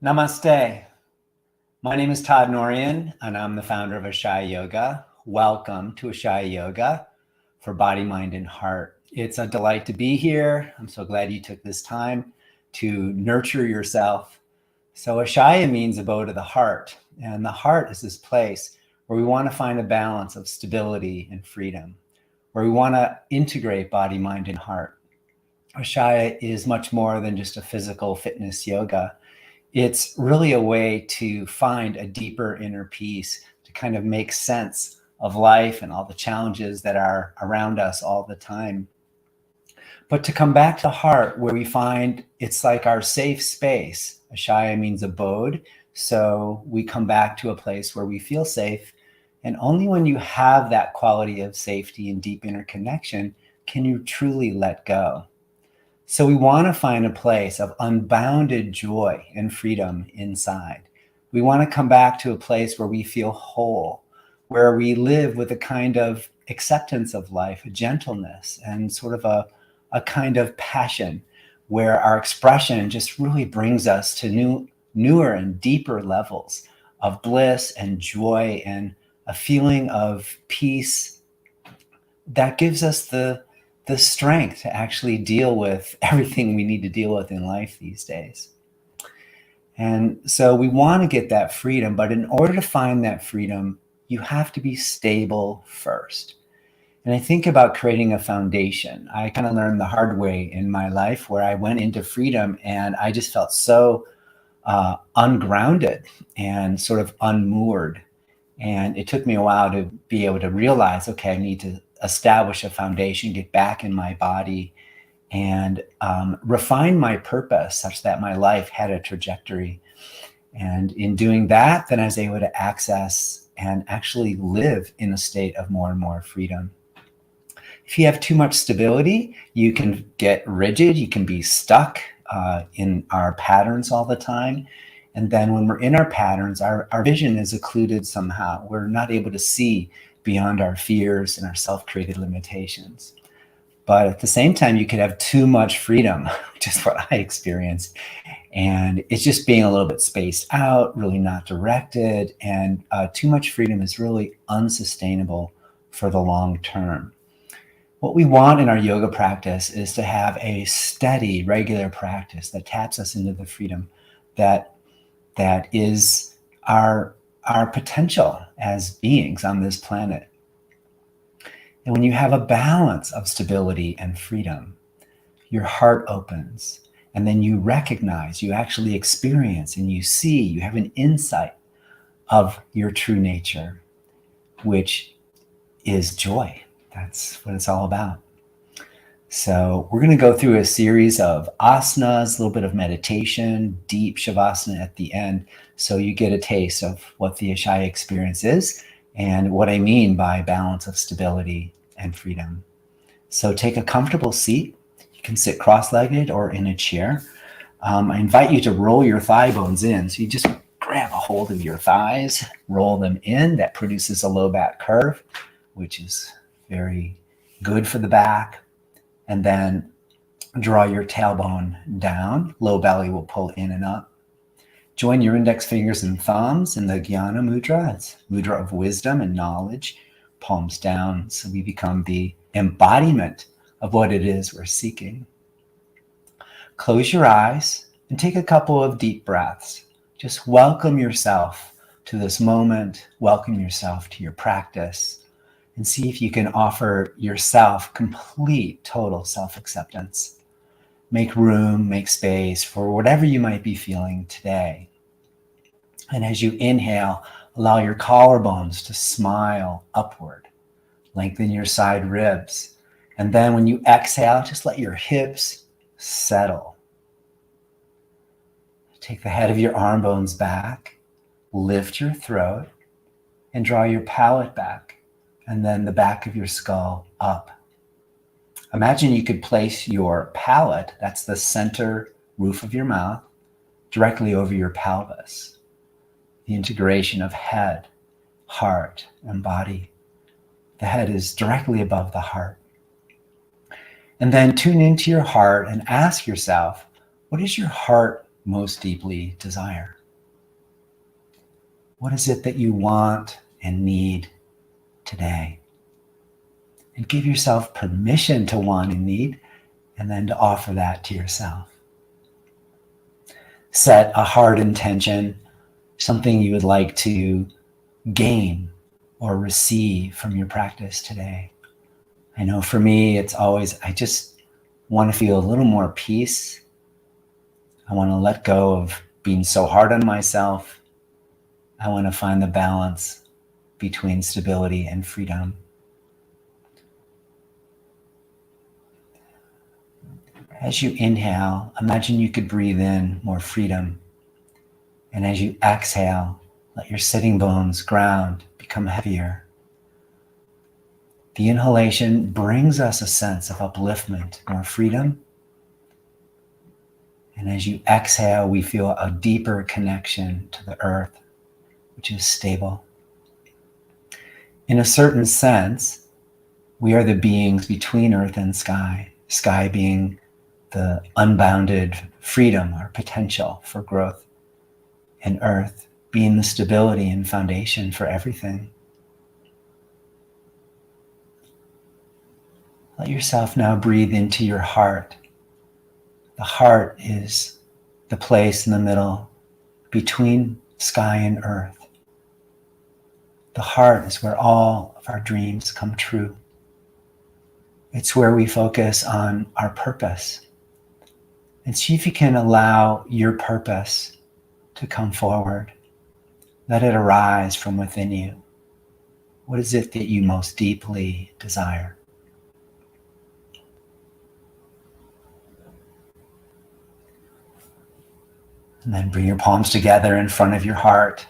Namaste. My name is Todd Norian, and I'm the founder of Ashaya Yoga. Welcome to Ashaya Yoga for Body, Mind, and Heart. It's a delight to be here. I'm so glad you took this time to nurture yourself. So Ashaya means abode of the heart, and the heart is this place where we want to find a balance of stability and freedom, where we want to integrate body, mind, and heart. Ashaya is much more than just a physical fitness yoga. It's really a way to find a deeper inner peace, to kind of make sense of life and all the challenges that are around us all the time. But to come back to the heart, where we find it's like our safe space. Ashaya means abode. So we come back to a place where we feel safe. And only when you have that quality of safety and deep inner connection can you truly let go. So we want to find a place of unbounded joy and freedom inside. We want to come back to a place where we feel whole, where we live with a kind of acceptance of life, a gentleness, and sort of a kind of passion, where our expression just really brings us to newer and deeper levels of bliss and joy and a feeling of peace that gives us the strength to actually deal with everything we need to deal with in life these days. And so we want to get that freedom, but in order to find that freedom, you have to be stable first. And I think about creating a foundation. I kind of learned the hard way in my life, where I went into freedom and I just felt so ungrounded and sort of unmoored. And it took me a while to be able to realize, okay, I need to establish a foundation, get back in my body, and refine my purpose such that my life had a trajectory. And in doing that, then I was able to access and actually live in a state of more and more freedom. If you have too much stability, you can get rigid, you can be stuck in our patterns all the time. And then when we're in our patterns, our vision is occluded somehow. We're not able to see beyond our fears and our self-created limitations. But at the same time, you could have too much freedom, which is what I experienced. And it's just being a little bit spaced out, really not directed. And too much freedom is really unsustainable for the long term. What we want in our yoga practice is to have a steady, regular practice that taps us into the freedom that is our potential as beings on this planet. And when you have a balance of stability and freedom, your heart opens, and then you recognize, you actually experience, and you see, you have an insight of your true nature, which is joy. That's what it's all about. So we're going to go through a series of asanas, a little bit of meditation, deep shavasana at the end, so you get a taste of what the Ashaya experience is and what I mean by balance of stability and freedom. So take a comfortable seat. You can sit cross-legged or in a chair. I invite you to roll your thigh bones in. So you just grab a hold of your thighs, roll them in. That produces a low back curve, which is very good for the back. And then draw your tailbone down. Low belly will pull in and up. Join your index fingers and thumbs in the Jnana Mudra. It's mudra of wisdom and knowledge. Palms down, so we become the embodiment of what it is we're seeking. Close your eyes and take a couple of deep breaths. Just welcome yourself to this moment. Welcome yourself to your practice. And see if you can offer yourself complete, total self-acceptance. Make room, make space for whatever you might be feeling today. And as you inhale, allow your collarbones to smile upward. Lengthen your side ribs. And then when you exhale, just let your hips settle. Take the head of your arm bones back. Lift your throat and draw your palate back. And then the back of your skull up. Imagine you could place your palate, that's the center roof of your mouth, directly over your pelvis. The integration of head, heart, and body. The head is directly above the heart. And then tune into your heart and ask yourself, what is your heart most deeply desire? What is it that you want and need today? And give yourself permission to want and need, and then to offer that to yourself. Set a hard intention, something you would like to gain or receive from your practice today. I know for me, it's always, I just want to feel a little more peace. I want to let go of being so hard on myself. I want to find the balance between stability and freedom. As you inhale, imagine you could breathe in more freedom. And as you exhale, let your sitting bones ground, become heavier. The inhalation brings us a sense of upliftment, more freedom. And as you exhale, we feel a deeper connection to the earth, which is stable. In a certain sense, we are the beings between earth and sky, sky being the unbounded freedom or potential for growth, and earth being the stability and foundation for everything. Let yourself now breathe into your heart. The heart is the place in the middle between sky and earth. The heart is where all of our dreams come true. It's where we focus on our purpose. And see if you can allow your purpose to come forward. Let it arise from within you. What is it that you most deeply desire? And then bring your palms together in front of your heart.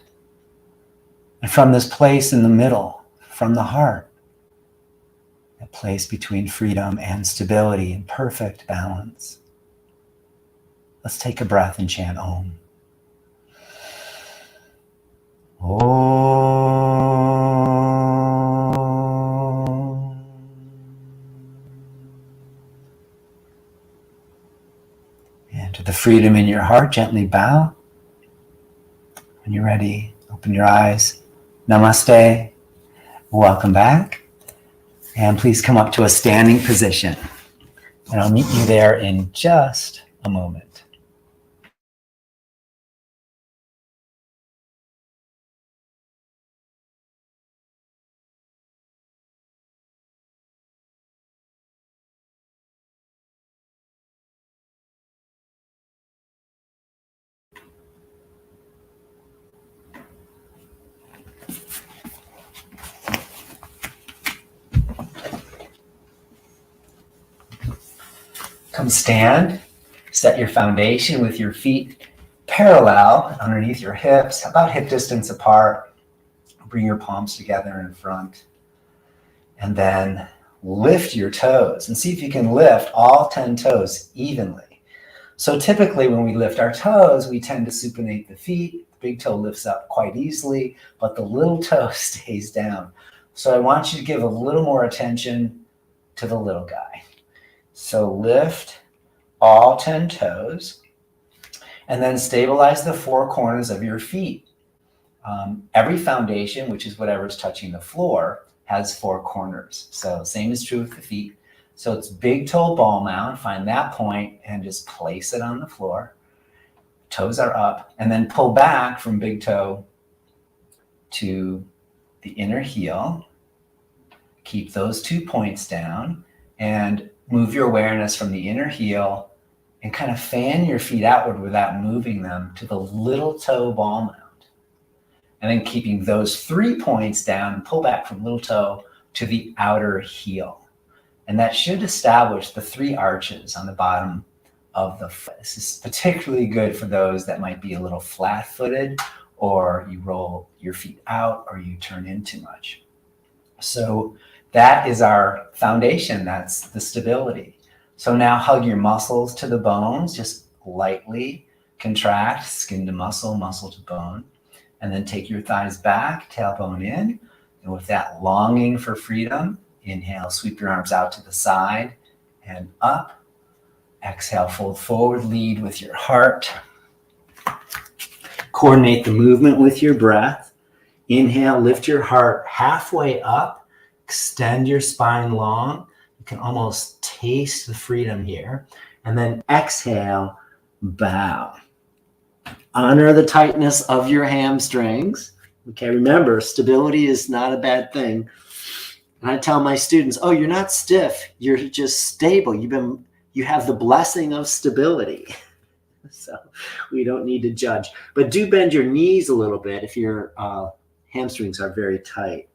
And from this place in the middle, from the heart, a place between freedom and stability and perfect balance. Let's take a breath and chant Om. Om. And to the freedom in your heart, gently bow. When you're ready, open your eyes. Namaste. Welcome back. And please come up to a standing position. And I'll meet you there in just a moment. Come stand. Set your foundation with your feet parallel underneath your hips, about hip distance apart. Bring your palms together in front. And then lift your toes and see if you can lift all 10 toes evenly. So typically when we lift our toes, we tend to supinate the feet. The big toe lifts up quite easily, but the little toe stays down. So I want you to give a little more attention to the little guy. So lift all 10 toes, and then stabilize the four corners of your feet. Every foundation, which is whatever's touching the floor, has four corners. So same is true with the feet. So it's big toe ball mound. Find that point and just place it on the floor. Toes are up, and then pull back from big toe to the inner heel. Keep those 2 points down and move your awareness from the inner heel and kind of fan your feet outward without moving them to the little toe ball mound. And then keeping those 3 points down and pull back from little toe to the outer heel. And that should establish the 3 arches on the bottom of the foot. This is particularly good for those that might be a little flat-footed, or you roll your feet out, or you turn in too much. So that is our foundation. That's the stability. So now hug your muscles to the bones, just lightly contract, skin to muscle, muscle to bone. And then take your thighs back, tailbone in. And with that longing for freedom, inhale, sweep your arms out to the side and up. Exhale, fold forward, lead with your heart. Coordinate the movement with your breath. Inhale, lift your heart halfway up, extend your spine long. You can almost taste the freedom here. And then exhale, bow. Honor the tightness of your hamstrings. Okay, remember, stability is not a bad thing. And I tell my students, oh, you're not stiff, you're just stable. You have the blessing of stability. So we don't need to judge. But do bend your knees a little bit if your hamstrings are very tight.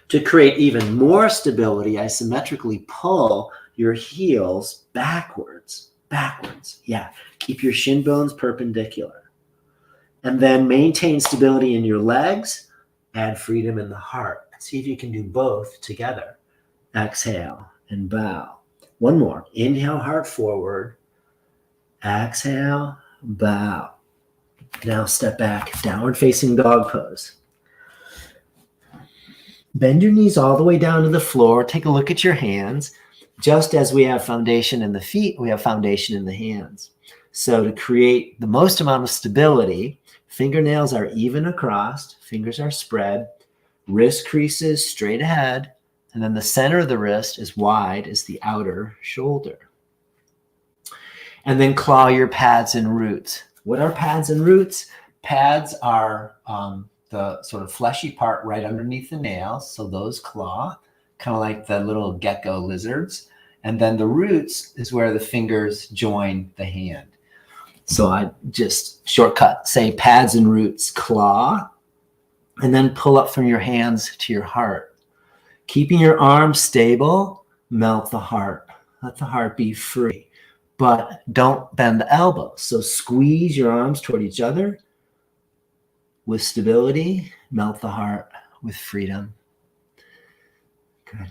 To create even more stability, isometrically pull your heels backwards. Yeah, keep your shin bones perpendicular. And then maintain stability in your legs, add freedom in the heart. See if you can do both together. Exhale and bow. One more. Inhale, heart forward. Exhale, bow. Now step back, downward facing dog pose. Bend your knees all the way down to the floor. Take a look at your hands. Just as we have foundation in the feet, we have foundation in the hands. So to create the most amount of stability, fingernails are even across, fingers are spread, wrist creases straight ahead, and then the center of the wrist is wide as the outer shoulder. And then claw your pads and roots. What are pads and roots? Pads are the sort of fleshy part right underneath the nails. So those claw, kind of like the little gecko lizards. And then the roots is where the fingers join the hand. So I just shortcut, say pads and roots, claw, and then pull up from your hands to your heart. Keeping your arms stable, melt the heart. Let the heart be free, but don't bend the elbows. So squeeze your arms toward each other with stability, melt the heart with freedom. Good.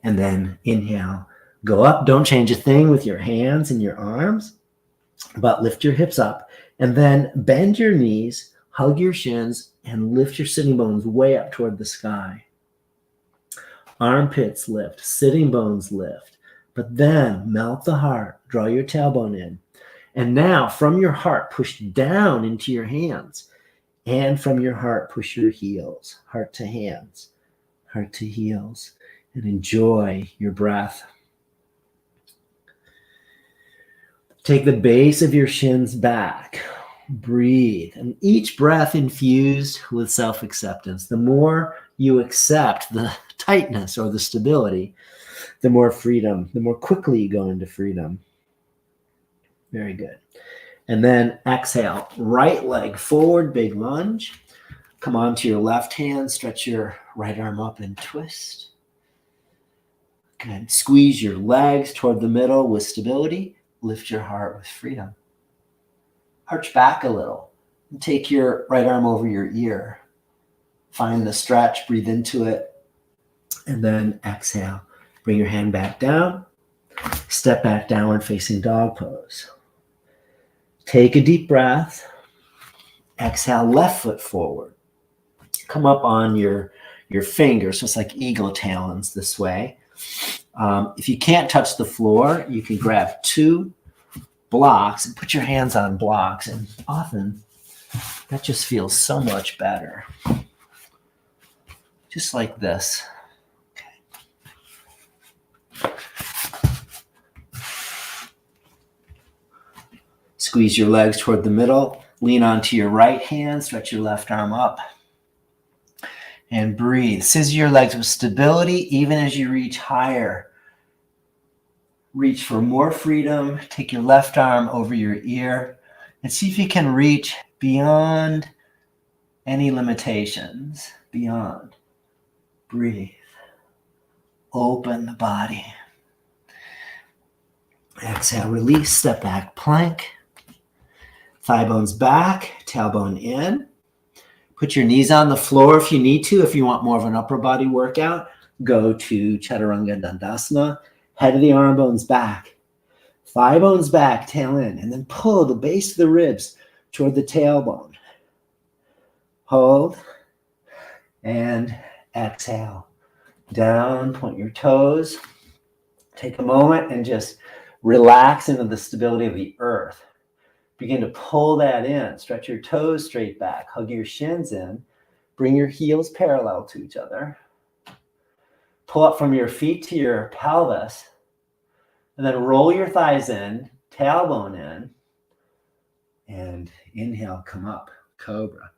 And then inhale, go up. Don't change a thing with your hands and your arms, but lift your hips up and then bend your knees, hug your shins, and lift your sitting bones way up toward the sky. Armpits lift, sitting bones lift, but then melt the heart, draw your tailbone in. And now from your heart, push down into your hands. And from your heart, push your heels, heart to hands, heart to heels, and enjoy your breath. Take the base of your shins back. Breathe. And each breath infused with self-acceptance. The more you accept the tightness or the stability, the more freedom, the more quickly you go into freedom. Very good. And then exhale, right leg forward, big lunge. Come onto your left hand, stretch your right arm up and twist. Good. Squeeze your legs toward the middle with stability. Lift your heart with freedom. Arch back a little and take your right arm over your ear. Find the stretch, breathe into it, and then exhale. Bring your hand back down. Step back, downward facing dog pose. Take a deep breath. Exhale, left foot forward. Come up on your fingers, so it's like eagle talons this way. If you can't touch the floor, you can grab two blocks and put your hands on blocks, and often that just feels so much better. Just like this. Squeeze your legs toward the middle. Lean onto your right hand. Stretch your left arm up. And breathe. Scissor your legs with stability even as you reach higher. Reach for more freedom. Take your left arm over your ear and see if you can reach beyond any limitations. Beyond. Breathe. Open the body. Exhale, release, step back, plank. Thigh bones back, tailbone in. Put your knees on the floor if you need to. If you want more of an upper body workout, go to Chaturanga Dandasana. Head of the arm bones back. Thigh bones back, tail in. And then pull the base of the ribs toward the tailbone. Hold. And exhale. Down, point your toes. Take a moment and just relax into the stability of the earth. Begin to pull that in. Stretch your toes straight back. Hug your shins in. Bring your heels parallel to each other. Pull up from your feet to your pelvis. And then roll your thighs in, tailbone in. And inhale, come up, cobra.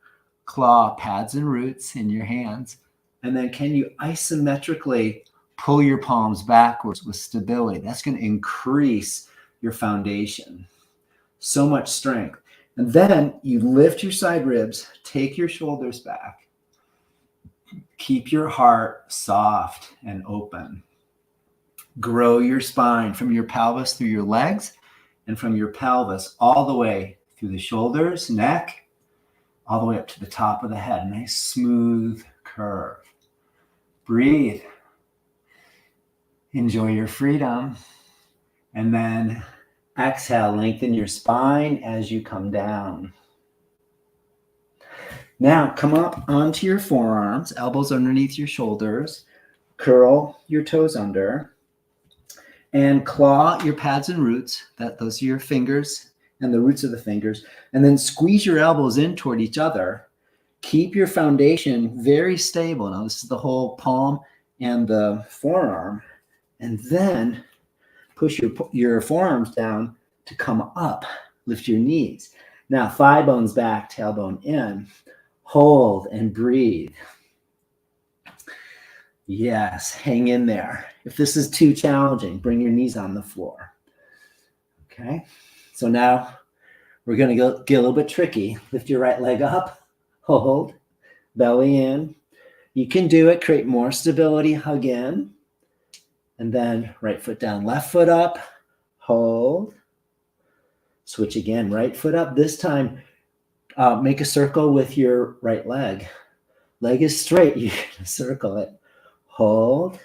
Claw pads and roots in your hands. And then can you isometrically pull your palms backwards with stability? That's going to increase your foundation. So much strength. And then you lift your side ribs, take your shoulders back. Keep your heart soft and open. Grow your spine from your pelvis through your legs and from your pelvis all the way through the shoulders, neck, all the way up to the top of the head. Nice smooth curve. Breathe. Enjoy your freedom. And then exhale, lengthen your spine as you come down. Now come up onto your forearms, elbows underneath your shoulders. Curl your toes under. And claw your pads and roots. Those are your fingers and the roots of the fingers. And then squeeze your elbows in toward each other. Keep your foundation very stable. Now this is the whole palm and the forearm. And then push your forearms down to come up. Lift your knees. Now thigh bones back, tailbone in. Hold and breathe. Yes, hang in there. If this is too challenging, bring your knees on the floor. Okay, so now we're going to get a little bit tricky. Lift your right leg up, hold, belly in. You can do it, create more stability, hug in. And then right foot down, left foot up, hold. Switch again, right foot up. This time, make a circle with your right leg. Leg is straight, you can circle it. Hold,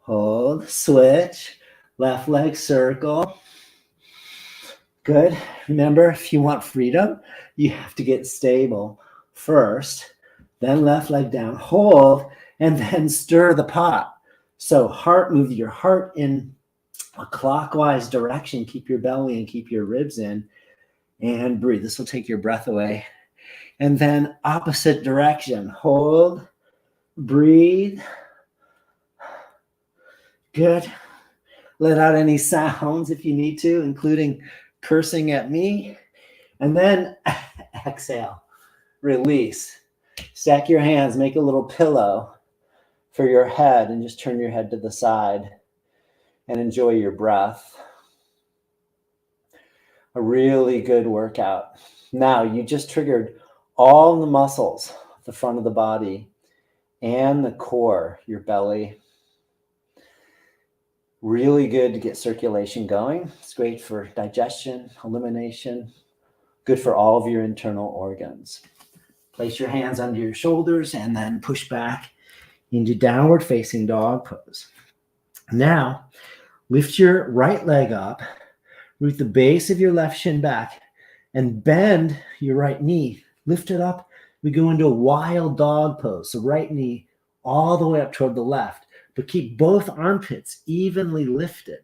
hold, switch, left leg circle. Good. Remember, if you want freedom, you have to get stable first, then left leg down, hold, and then stir the pot. So move your heart in a clockwise direction. Keep your belly and keep your ribs in, and breathe. This will take your breath away. And then opposite direction, hold, breathe. Good. Let out any sounds if you need to, including cursing at me. And then exhale, release. Stack your hands, make a little pillow for your head, and just turn your head to the side and enjoy your breath. A really good workout. Now you just triggered all the muscles, the front of the body and the core, your belly. Really good to get circulation going. It's great for digestion, elimination, good for all of your internal organs. Place your hands under your shoulders and then push back into downward facing dog pose. Now, lift your right leg up, root the base of your left shin back, and bend your right knee. Lift it up. We go into a wild dog pose. So right knee all the way up toward the left, but keep both armpits evenly lifted.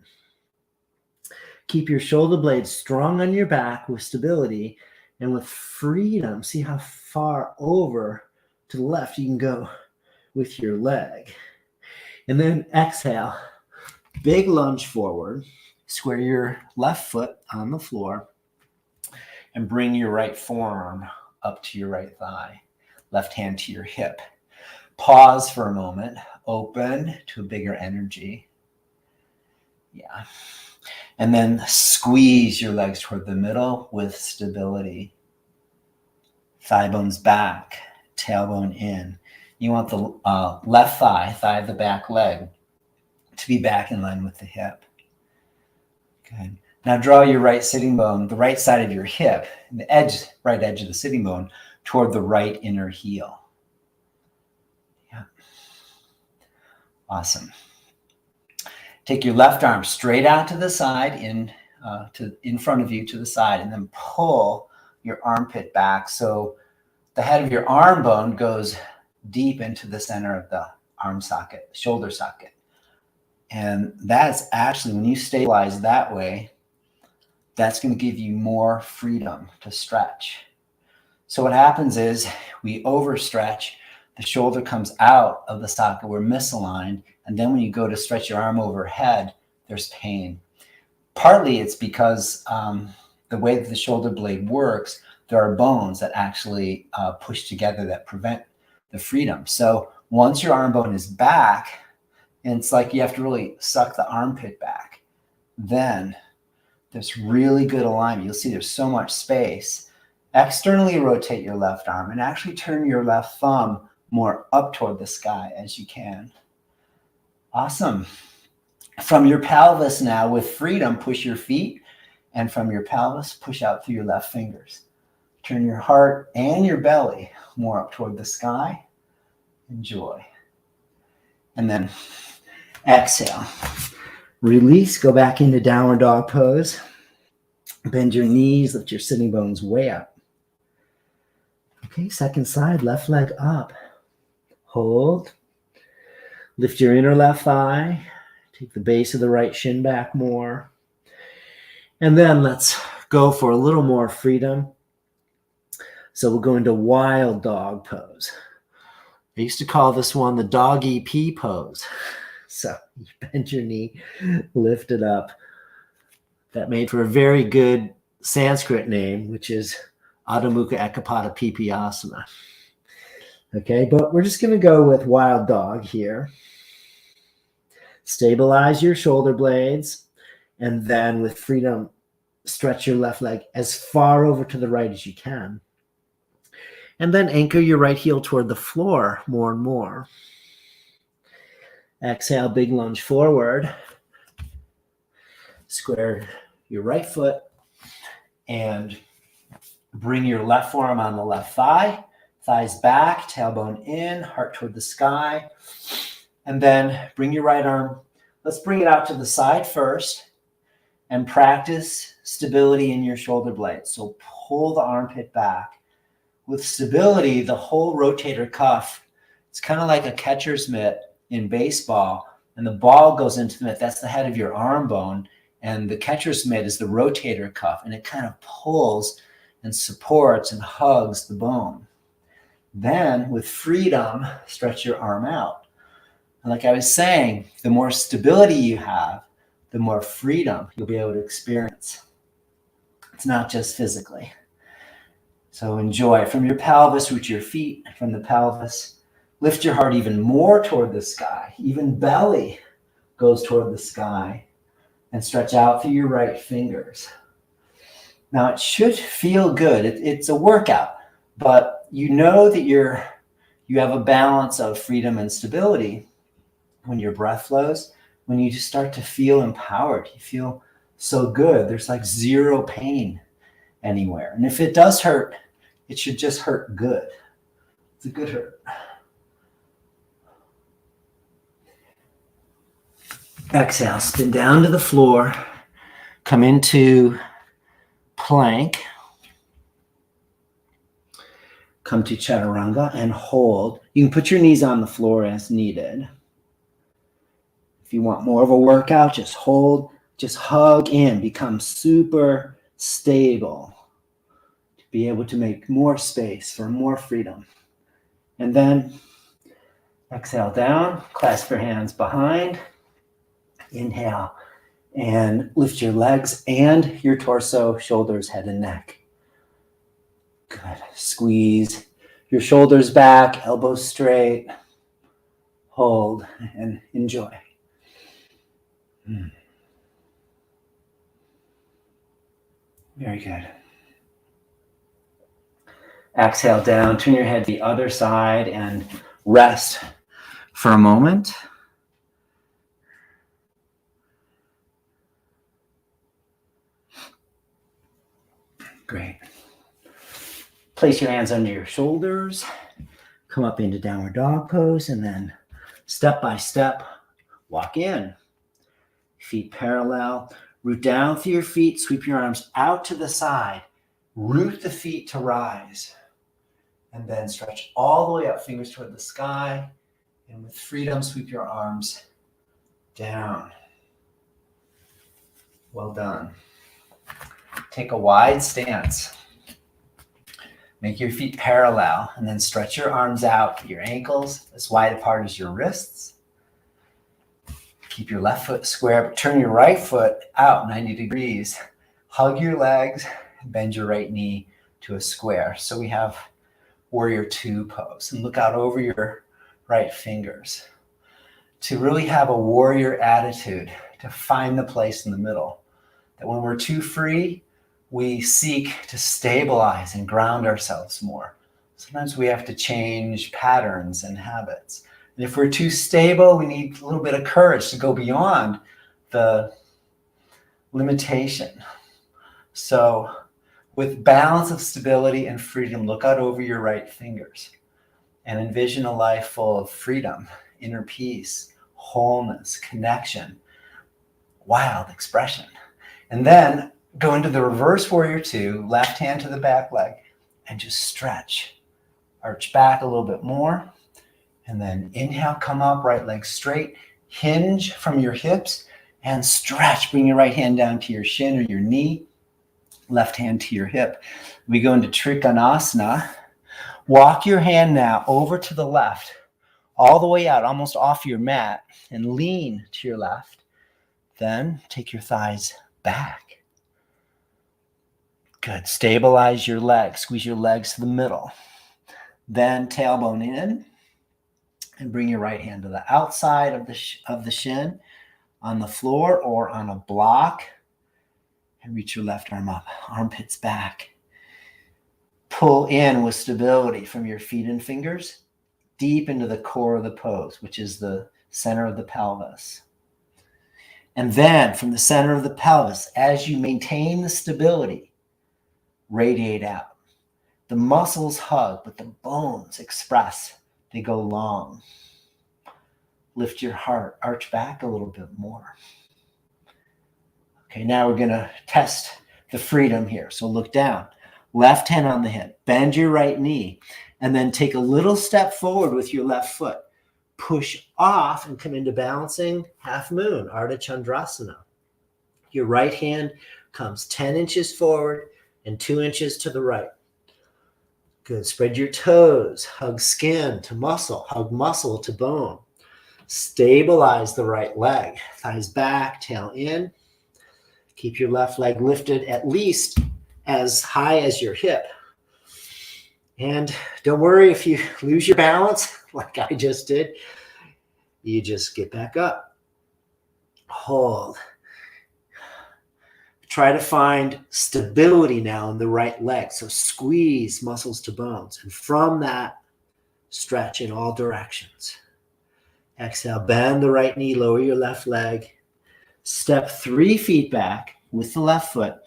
Keep your shoulder blades strong on your back with stability and with freedom. See how far over to the left you can go with your leg. And then exhale, big lunge forward. Square your left foot on the floor and bring your right forearm up to your right thigh. Left hand to your hip. Pause for a moment. Open to a bigger energy. Yeah. And then squeeze your legs toward the middle with stability. Thigh bones back, tailbone in. You want the left thigh of the back leg, to be back in line with the hip. Good. Now draw your right sitting bone, the right side of your hip, the right edge of the sitting bone, toward the right inner heel. Yeah. Awesome. Take your left arm straight out to the side, in front of you to the side, and then pull your armpit back so the head of your arm bone goes deep into the center of the arm socket, shoulder socket. And that's actually, when you stabilize that way, that's going to give you more freedom to stretch. So what happens is we overstretch, the shoulder comes out of the socket, we're misaligned, and then when you go to stretch your arm overhead, there's pain. Partly it's because the way that the shoulder blade works, there are bones that actually push together that prevent the freedom. So once your arm bone is back, and it's like you have to really suck the armpit back, then there's really good alignment. You'll see there's so much space. Externally rotate your left arm and actually turn your left thumb more up toward the sky as you can. Awesome. From your pelvis now, with freedom, push your feet, and from your pelvis, push out through your left fingers. Turn your heart and your belly more up toward the sky. Enjoy. And then exhale. Release, go back into downward dog pose. Bend your knees, lift your sitting bones way up. Okay, second side, left leg up. Hold. Lift your inner left thigh. Take the base of the right shin back more. And then let's go for a little more freedom. So we'll go into wild dog pose. I used to call this one the doggy pee pose. So you bend your knee, lift it up. That made for a very good Sanskrit name, which is Adho Mukha Ekapada Pipi Asana. Okay, but we're just going to go with wild dog here. Stabilize your shoulder blades, and then with freedom, stretch your left leg as far over to the right as you can. And then anchor your right heel toward the floor more and more. Exhale, big lunge forward. Square your right foot and bring your left forearm on the left thigh. Thighs back, tailbone in, heart toward the sky. And then bring your right arm. Let's bring it out to the side first and practice stability in your shoulder blades. So pull the armpit back. With stability, the whole rotator cuff, it's kind of like a catcher's mitt in baseball, and the ball goes into the mitt. That's the head of your arm bone, and the catcher's mitt is the rotator cuff, and it kind of pulls and supports and hugs the bone. Then, with freedom, stretch your arm out. And like I was saying, the more stability you have, the more freedom you'll be able to experience. It's not just physically. So enjoy. From your pelvis, root your feet. From the pelvis, lift your heart even more toward the sky. Even belly goes toward the sky. And stretch out through your right fingers. Now it should feel good. It's a workout, but you know that you have a balance of freedom and stability when your breath flows, when you just start to feel empowered. You feel so good. There's like zero pain anywhere. And if it does hurt, it should just hurt good. It's a good hurt. Exhale, spin down to the floor. Come into plank. Come to chaturanga and hold. You can put your knees on the floor as needed. If you want more of a workout, just hold, just hug in, become super stable to be able to make more space for more freedom. And then exhale down, clasp your hands behind. Inhale and lift your legs and your torso, shoulders, head, and neck. Good. Squeeze your shoulders back, elbows straight. Hold and enjoy. Very good. Exhale down, turn your head to the other side and rest for a moment. Great. Place your hands under your shoulders. Come up into downward dog pose and then step by step, walk in. Feet parallel. Root down through your feet. Sweep your arms out to the side. Root the feet to rise. And then stretch all the way up, fingers toward the sky. And with freedom, sweep your arms down. Well done. take a wide stance. Make your feet parallel and then stretch your arms out, your ankles as wide apart as your wrists. Keep your left foot square, but turn your right foot out 90 degrees. Hug your legs and bend your right knee to a square. So we have warrior two pose, and look out over your right fingers to really have a warrior attitude, to find the place in the middle. That when we're too free, we seek to stabilize and ground ourselves more. Sometimes we have to change patterns and habits. And if we're too stable, we need a little bit of courage to go beyond the limitation. So with balance of stability and freedom, look out over your right fingers and envision a life full of freedom, inner peace, wholeness, connection, wild expression. And then go into the reverse warrior two, left hand to the back leg, and just stretch. Arch back a little bit more. And then inhale, come up, right leg straight. Hinge from your hips and stretch. Bring your right hand down to your shin or your knee. Left hand to your hip. We go into Trikonasana. Walk your hand now over to the left, all the way out, almost off your mat, and lean to your left. Then take your thighs back. Good. Stabilize your legs. Squeeze your legs to the middle. Then tailbone in and bring your right hand to the outside of the shin on the floor or on a block. And reach your left arm up, armpits back. Pull in with stability from your feet and fingers deep into the core of the pose, which is the center of the pelvis. And then from the center of the pelvis, as you maintain the stability, radiate out. The muscles hug, but the bones express. They go long. Lift your heart, arch back a little bit more. Okay, now we're going to test the freedom here. So look down, left hand on the hip, bend your right knee, and then take a little step forward with your left foot. Push off and come into balancing half moon, Ardha Chandrasana. Your right hand comes 10 inches forward and 2 inches to the right. Good. Spread your toes, hug skin to muscle, hug muscle to bone. Stabilize the right leg, thighs back, tail in. Keep your left leg lifted at least as high as your hip. And don't worry if you lose your balance, like I just did. You just get back up. Hold. Try to find stability now in the right leg. So squeeze muscles to bones. And from that, stretch in all directions. Exhale, bend the right knee, lower your left leg. Step 3 feet back with the left foot.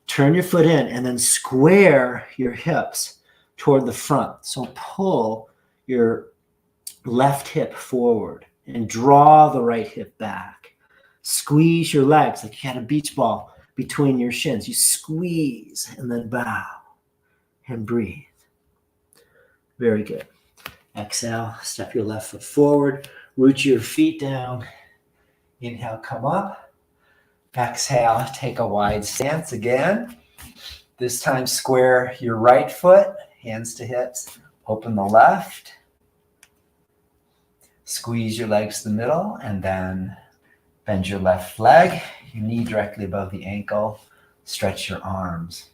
Turn your foot in and then square your hips toward the front. So pull your left hip forward and draw the right hip back. Squeeze your legs like you had a beach ball between your shins. You squeeze and then bow and breathe. Very good. Exhale, step your left foot forward, root your feet down. Inhale, come up. Exhale, take a wide stance again. This time square your right foot, hands to hips. Open the left. Squeeze your legs to the middle and then bend your left leg. Your knee directly above the ankle. Stretch your arms.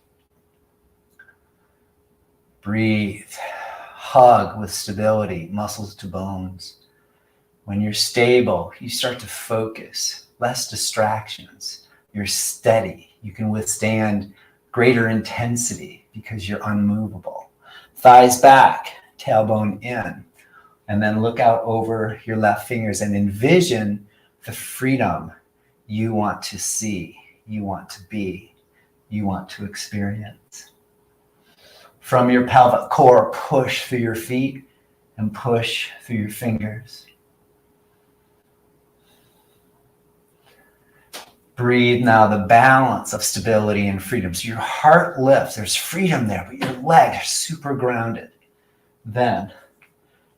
Breathe. Hug with stability, muscles to bones. When you're stable, you start to focus, less distractions. You're steady. You can withstand greater intensity because you're unmovable. Thighs back, tailbone in, and then look out over your left fingers and envision the freedom you want to see, you want to be, you want to experience. From your pelvic core, push through your feet and push through your fingers. Breathe now the balance of stability and freedom. So your heart lifts, there's freedom there, but your legs are super grounded. Then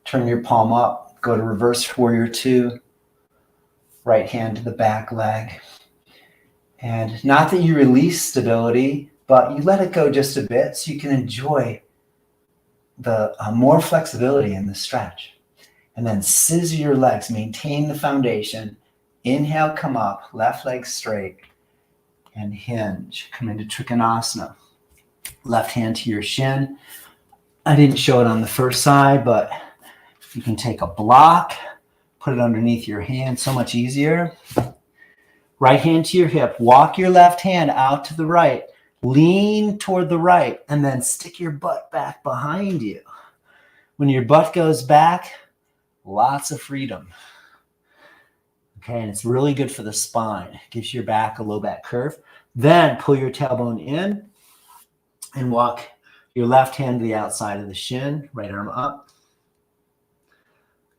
turn your palm up, go to reverse warrior two, right hand to the back leg. And not that you release stability, but you let it go just a bit so you can enjoy the more flexibility in the stretch. And then scissor your legs, maintain the foundation. Inhale, come up, left leg straight, and hinge. Come into Trikonasana. Left hand to your shin. I didn't show it on the first side, but you can take a block, put it underneath your hand, so much easier. Right hand to your hip. Walk your left hand out to the right. Lean toward the right, and then stick your butt back behind you. When your butt goes back, lots of freedom. Okay, and it's really good for the spine. It gives your back a low back curve. Then pull your tailbone in and walk your left hand to the outside of the shin, right arm up.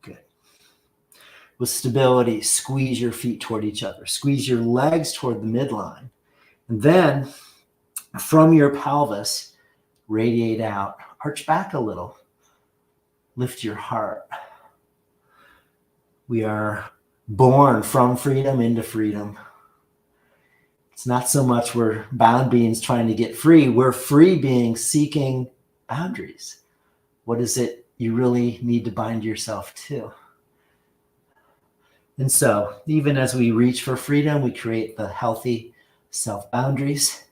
Good. With stability, squeeze your feet toward each other. Squeeze your legs toward the midline. And then from your pelvis, radiate out. Arch back a little. Lift your heart. We are born from freedom into freedom. It's not so much we're bound beings trying to get free. We're free beings seeking boundaries. What is it you really need to bind yourself to? And so even as we reach for freedom, we create the healthy self-boundaries.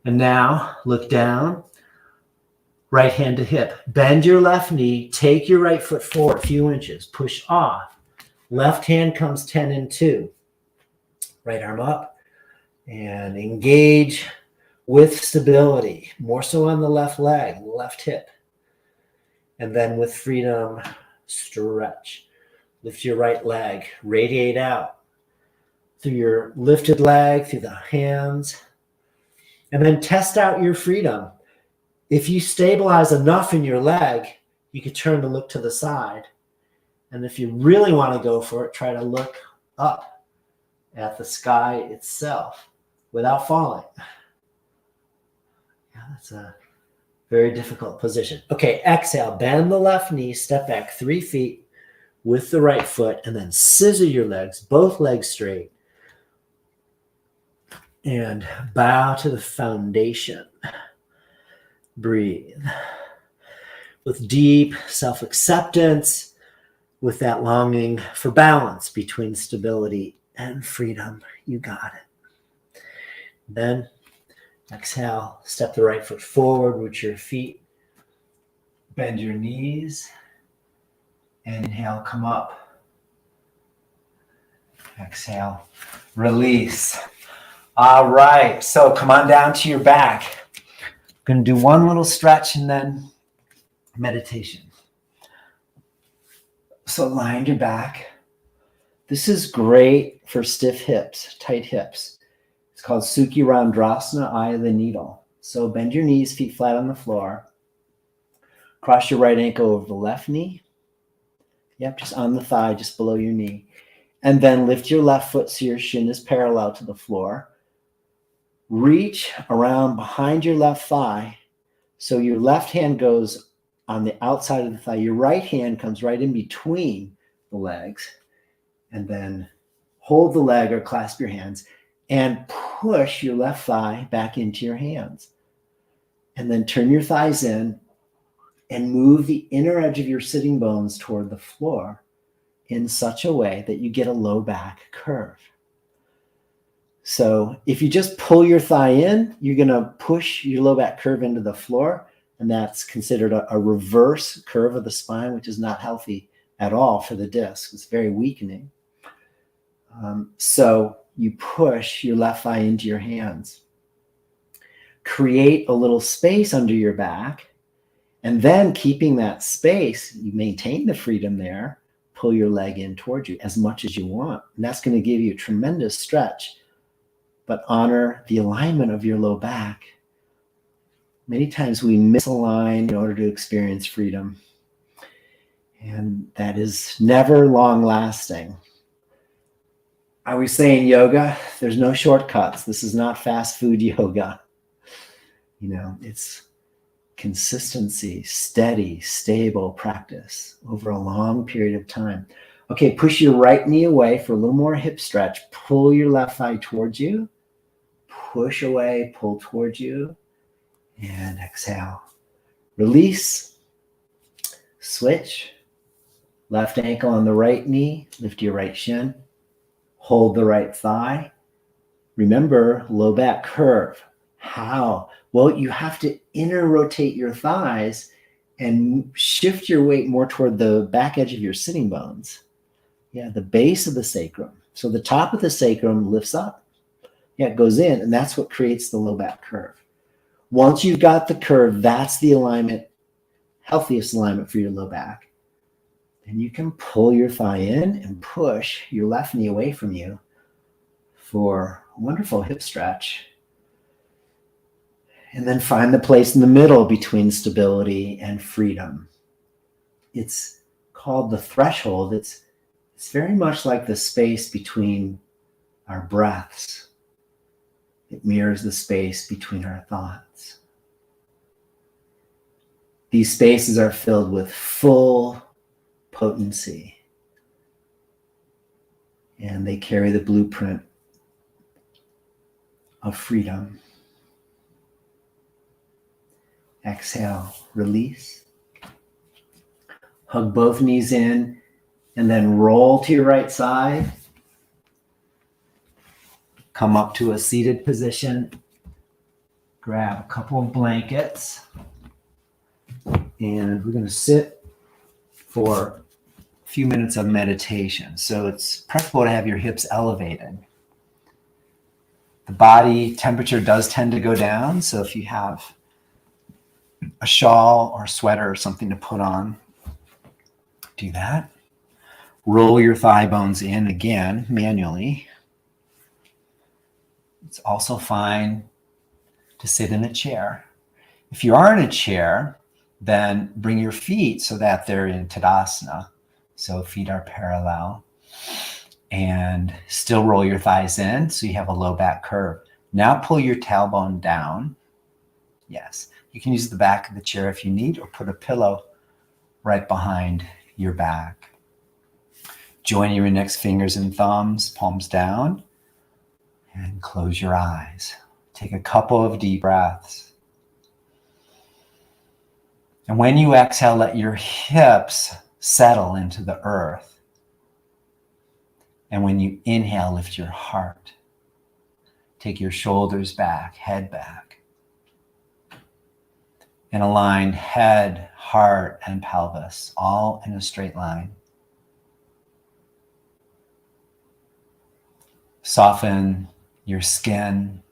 And now look down, right hand to hip. Bend your left knee, take your right foot forward a few inches, push off. Left hand comes 10 and 2. Right arm up and engage with stability, more so on the left leg, left hip. And then with freedom, stretch. Lift your right leg, radiate out through your lifted leg, through the hands. And then test out your freedom. If you stabilize enough in your leg, you could turn to look to the side. And if you really want to go for it, try to look up at the sky itself without falling. Yeah, that's a very difficult position. Okay, exhale, bend the left knee, step back 3 feet with the right foot, and then scissor your legs, both legs straight, and bow to the foundation. Breathe. With deep self-acceptance, with that longing for balance between stability and freedom. You got it. Then exhale, step the right foot forward with your feet. Bend your knees. Inhale, come up. Exhale, release. All right, so come on down to your back. I'm going to do one little stretch and then meditation. So lie on your back. This is great for stiff hips, tight hips. It's called Sukhi Randrasana, eye of the needle. So bend your knees, feet flat on the floor. Cross your right ankle over the left knee. Yep, just on the thigh, just below your knee. And then lift your left foot so your shin is parallel to the floor. Reach around behind your left thigh so your left hand goes on the outside of the thigh. Your right hand comes right in between the legs. And then hold the leg or clasp your hands and push your left thigh back into your hands. And then turn your thighs in and move the inner edge of your sitting bones toward the floor in such a way that you get a low back curve. So if you just pull your thigh in, you're going to push your low back curve into the floor. And that's considered a reverse curve of the spine, which is not healthy at all for the disc. It's very weakening. So you push your left thigh into your hands. Create a little space under your back. And then keeping that space, you maintain the freedom there, pull your leg in towards you as much as you want. And that's going to give you a tremendous stretch, but honor the alignment of your low back. Many times we misalign in order to experience freedom. And that is never long lasting. I always say in yoga, there's no shortcuts. This is not fast food yoga. You know, it's consistency, steady, stable practice over a long period of time. Okay, push your right knee away for a little more hip stretch. Pull your left thigh towards you. push away, pull towards you. And exhale. Release. Switch. Left ankle on the right knee. Lift your right shin. Hold the right thigh. Remember, low back curve. How? Well, you have to inner rotate your thighs and shift your weight more toward the back edge of your sitting bones. Yeah, the base of the sacrum. So the top of the sacrum lifts up. Yeah, it goes in, and that's what creates the low back curve. Once you've got the curve, that's the alignment, healthiest alignment for your low back. And you can pull your thigh in and push your left knee away from you for a wonderful hip stretch. And then find the place in the middle between stability and freedom. It's called the threshold. It's very much like the space between our breaths. It mirrors the space between our thoughts. These spaces are filled with full potency, and they carry the blueprint of freedom. Exhale, release. Hug both knees in, and then roll to your right side. Come up to a seated position. Grab a couple of blankets. And we're going to sit for a few minutes of meditation. So it's preferable to have your hips elevated. The body temperature does tend to go down. So if you have a shawl or a sweater or something to put on, do that. Roll your thigh bones in again manually. It's also fine to sit in a chair. If you are in a chair, then bring your feet so that they're in Tadasana. So feet are parallel. And still roll your thighs in so you have a low back curve. Now pull your tailbone down. Yes, you can use the back of the chair if you need, or put a pillow right behind your back. Join your index fingers and thumbs, palms down, and close your eyes. Take a couple of deep breaths. And when you exhale, let your hips settle into the earth. And when you inhale, lift your heart. Take your shoulders back, head back. And align head, heart, and pelvis, all in a straight line. Soften your skin.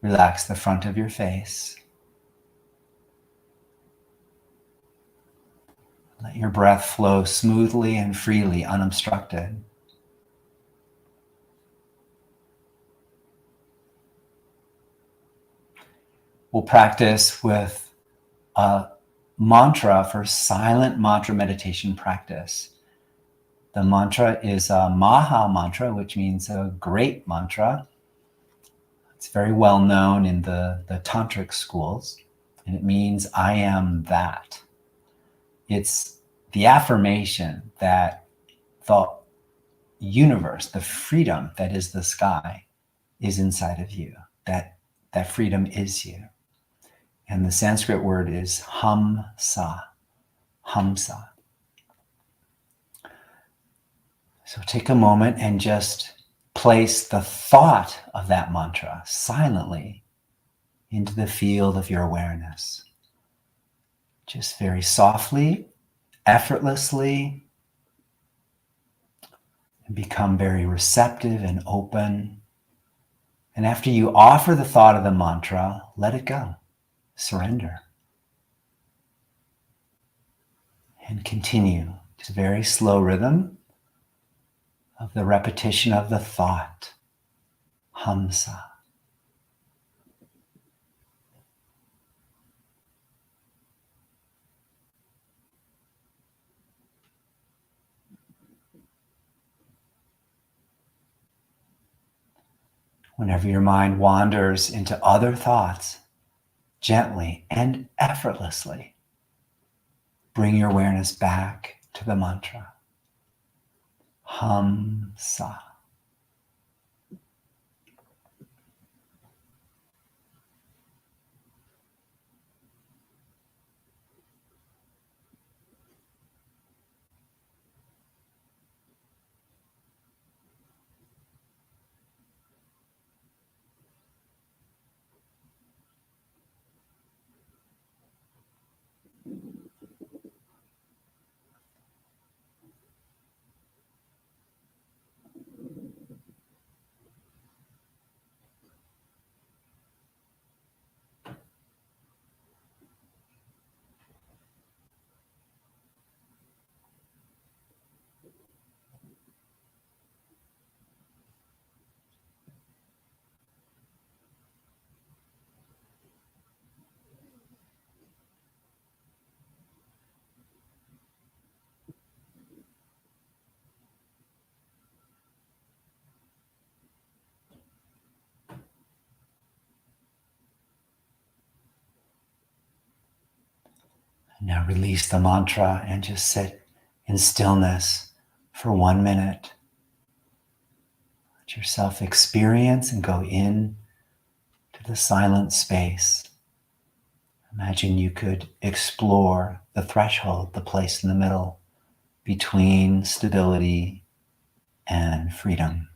Relax the front of your face. Let your breath flow smoothly and freely, unobstructed. We'll practice with a mantra for silent mantra meditation practice. The mantra is a Maha mantra, which means a great mantra. It's very well known in the tantric schools, and it means I am that. It's the affirmation that the universe, the freedom that is the sky, is inside of you, that freedom is you. And the Sanskrit word is hamsa, hamsa. So take a moment and just place the thought of that mantra silently into the field of your awareness. Just very softly, effortlessly, and become very receptive and open. And after you offer the thought of the mantra, let it go. Surrender. And continue. It's a very slow rhythm of the repetition of the thought, hamsa. Whenever your mind wanders into other thoughts, gently and effortlessly bring your awareness back to the mantra, hamsa. Now release the mantra and just sit in stillness for 1 minute. Let yourself experience and go in to the silent space. Imagine you could explore the threshold, the place in the middle between stability and freedom.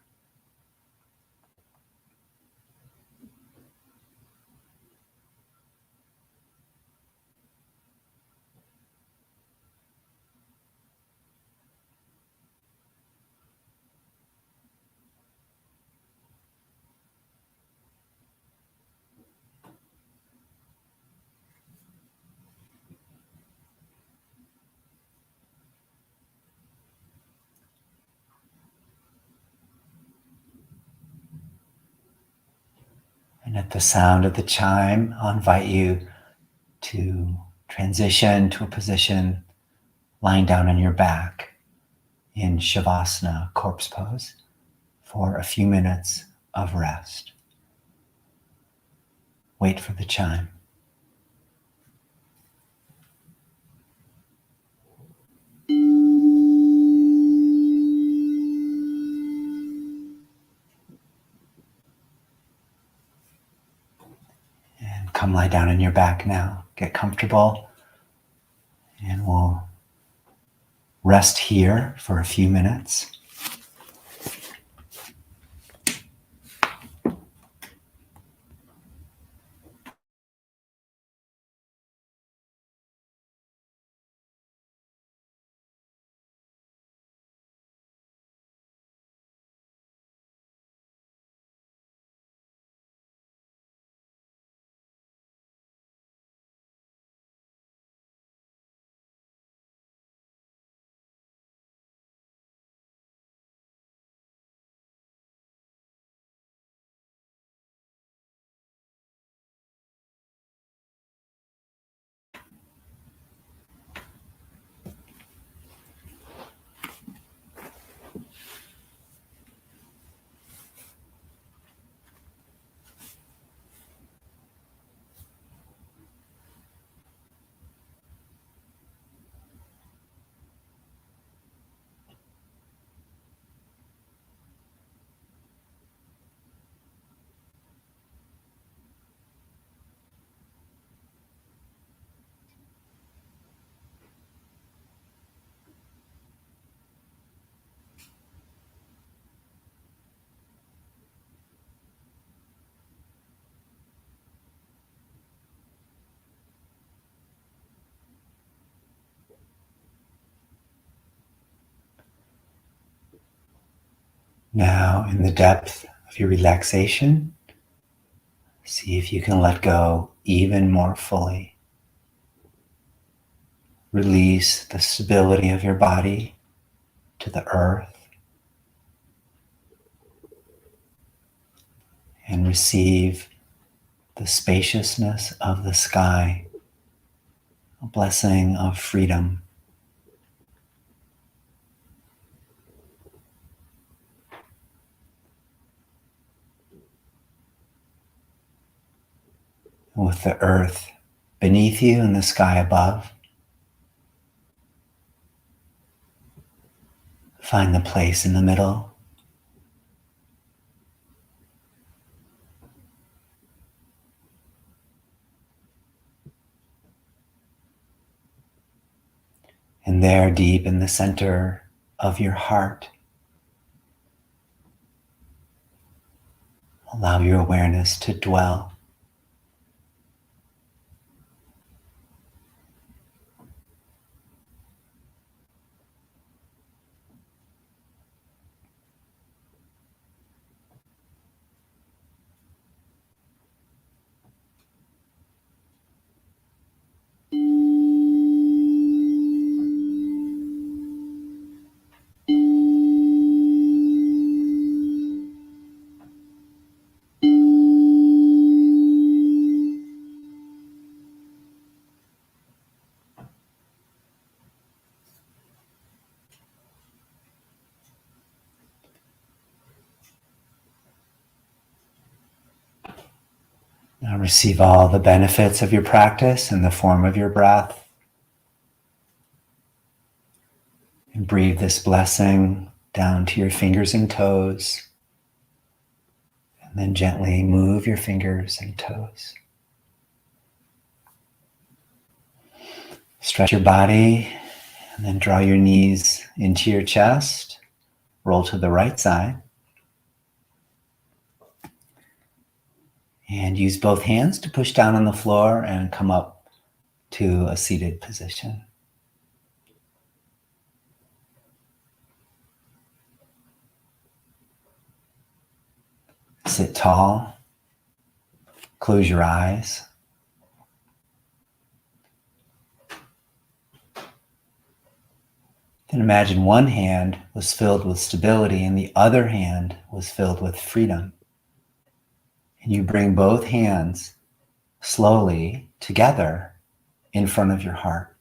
And at the sound of the chime, I'll invite you to transition to a position lying down on your back in Shavasana, corpse pose, for a few minutes of rest. Wait for the chime. And come lie down on your back now. Get comfortable. And we'll rest here for a few minutes. Now, in the depth of your relaxation, see if you can let go even more fully. Release the stability of your body to the earth and receive the spaciousness of the sky, a blessing of freedom. And with the earth beneath you and the sky above, find the place in the middle. And there, deep in the center of your heart, allow your awareness to dwell. Now receive all the benefits of your practice in the form of your breath. And breathe this blessing down to your fingers and toes. And then gently move your fingers and toes. Stretch your body and then draw your knees into your chest. Roll to the right side. And use both hands to push down on the floor and come up to a seated position. Sit tall. Close your eyes. Then imagine one hand was filled with stability and the other hand was filled with freedom. And you bring both hands slowly together in front of your heart.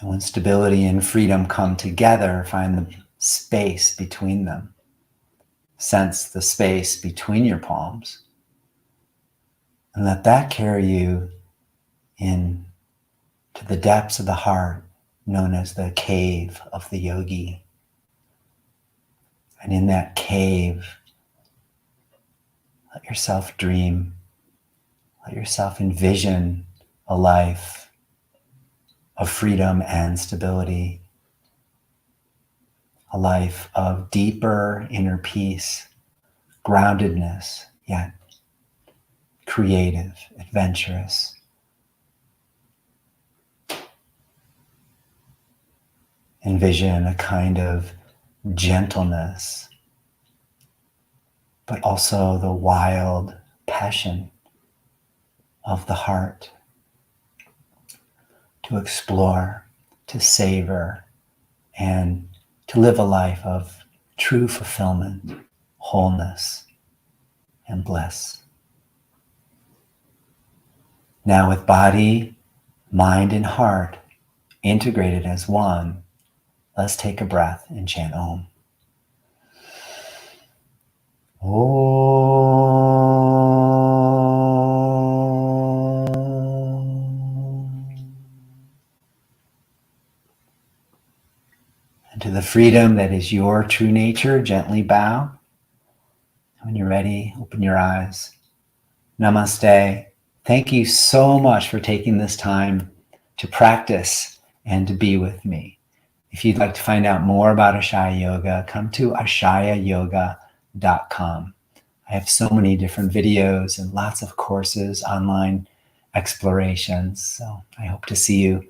And when stability and freedom come together, find the space between them. Sense the space between your palms. And let that carry you in to the depths of the heart, known as the cave of the yogi. And in that cave, let yourself dream. Let yourself envision a life of freedom and stability. A life of deeper inner peace, groundedness, yet creative, adventurous. Envision a kind of gentleness, but also the wild passion of the heart to explore, to savor, and to live a life of true fulfillment, wholeness, and bliss. Now with body, mind, and heart integrated as one, let's take a breath and chant Om. And to the freedom that is your true nature, gently bow. When you're ready, open your eyes. Namaste. Thank you so much for taking this time to practice and to be with me. If you'd like to find out more about Ashaya Yoga, come to ashayayoga.com. I have so many different videos and lots of courses, online explorations. So I hope to see you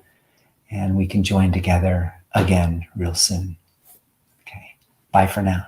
and we can join together again real soon. Okay, bye for now.